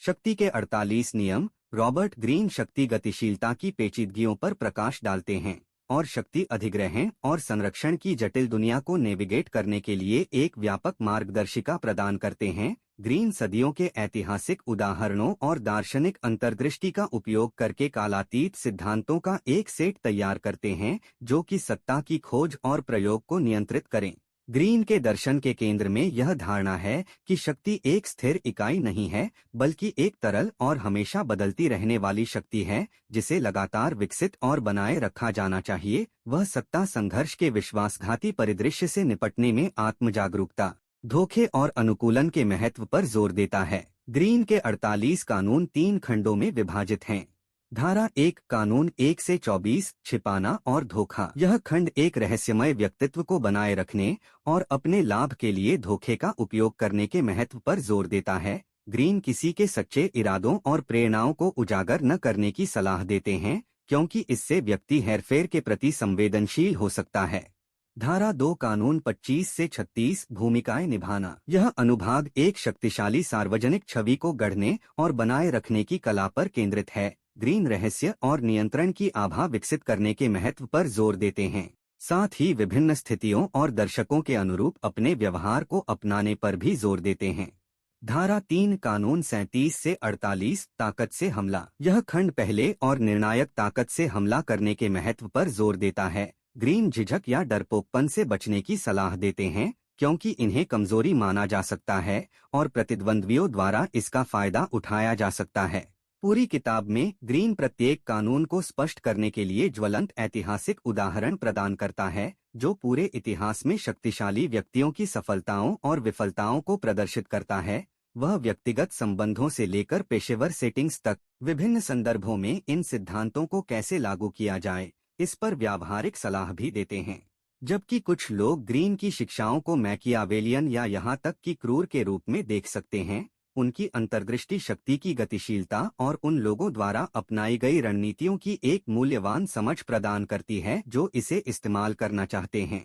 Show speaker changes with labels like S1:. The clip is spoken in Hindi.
S1: शक्ति के 48 नियम। रॉबर्ट ग्रीन शक्ति गतिशीलता की पेचीदगियों पर प्रकाश डालते हैं और शक्ति अधिग्रहण और संरक्षण की जटिल दुनिया को नेविगेट करने के लिए एक व्यापक मार्गदर्शिका प्रदान करते हैं। ग्रीन सदियों के ऐतिहासिक उदाहरणों और दार्शनिक अंतर्दृष्टि का उपयोग करके कालातीत सिद्धांतों का एक सेट तैयार करते हैं जो कि सत्ता की खोज और प्रयोग को नियंत्रित करें। ग्रीन के दर्शन के केंद्र में यह धारणा है कि शक्ति एक स्थिर इकाई नहीं है, बल्कि एक तरल और हमेशा बदलती रहने वाली शक्ति है जिसे लगातार विकसित और बनाए रखा जाना चाहिए। वह सत्ता संघर्ष के विश्वासघाती परिदृश्य से निपटने में आत्मजागरूकता, धोखे और अनुकूलन के महत्व पर जोर देता है। ग्रीन के 48 कानून 3 खंडों में विभाजित हैं। धारा 1 कानून 1 से 24 छिपाना और धोखा। यह खंड एक रहस्यमय व्यक्तित्व को बनाए रखने और अपने लाभ के लिए धोखे का उपयोग करने के महत्व पर जोर देता है। ग्रीन किसी के सच्चे इरादों और प्रेरणाओं को उजागर न करने की सलाह देते हैं क्योंकि इससे व्यक्ति हेरफेर के प्रति संवेदनशील हो सकता है। धारा 2 कानून 25 से 36 भूमिकाएं निभाना। यह अनुभाग एक शक्तिशाली सार्वजनिक छवि को गढ़ने और बनाए रखने की कला पर केंद्रित है। ग्रीन रहस्य और नियंत्रण की आभा विकसित करने के महत्व पर जोर देते हैं, साथ ही विभिन्न स्थितियों और दर्शकों के अनुरूप अपने व्यवहार को अपनाने पर भी जोर देते हैं। धारा 3 कानून 37 से 48 ताकत से हमला। यह खंड पहले और निर्णायक ताकत से हमला करने के महत्व पर जोर देता है। ग्रीन झिझक या डरपोकपन से बचने की सलाह देते हैं क्योंकि इन्हें कमजोरी माना जा सकता है और प्रतिद्वंद्वियों द्वारा इसका फायदा उठाया जा सकता है। पूरी किताब में ग्रीन प्रत्येक कानून को स्पष्ट करने के लिए ज्वलंत ऐतिहासिक उदाहरण प्रदान करता है जो पूरे इतिहास में शक्तिशाली व्यक्तियों की सफलताओं और विफलताओं को प्रदर्शित करता है। वह व्यक्तिगत संबंधों से लेकर पेशेवर सेटिंग्स तक विभिन्न संदर्भों में इन सिद्धांतों को कैसे लागू किया जाए इस पर व्यावहारिक सलाह भी देते हैं। जबकि कुछ लोग ग्रीन की शिक्षाओं को मैकियावेलियन या यहाँ तक कि क्रूर के रूप में देख सकते हैं, उनकी अंतर्दृष्टि शक्ति की गतिशीलता और उन लोगों द्वारा अपनाई गई रणनीतियों की एक मूल्यवान समझ प्रदान करती है जो इसे इस्तेमाल करना चाहते हैं।